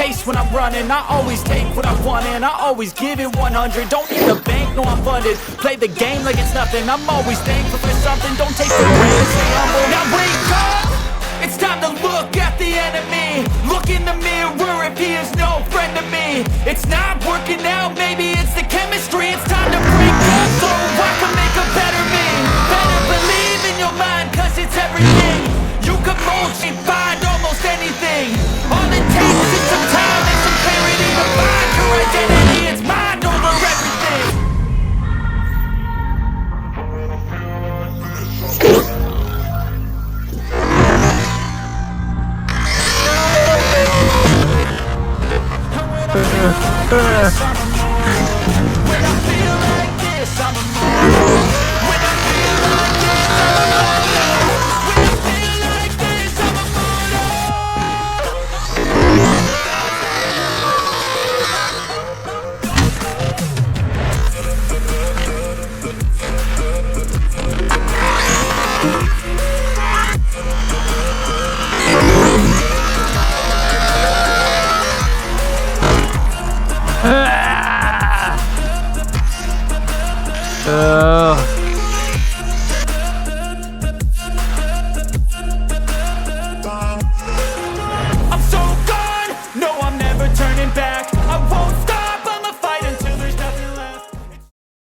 pace when I'm running. I always take what I want and I always give it 100. Don't need a bank, no I'm funded. Play the game like it's nothing. I'm always thankful for something. Don't take for granted, stay humble. Now wake up, it's time to look at the enemy. Look in the mirror if he is no friend to me. It's not working out, maybe it's the chemistry. It's time to break up so I can make a better me. Better believe in your mind, cause it's everything. You can mold, shape, find almost anything. All it takes is some time and some clarity to find your identity. It's mind over everything. When I feel like this, I'm a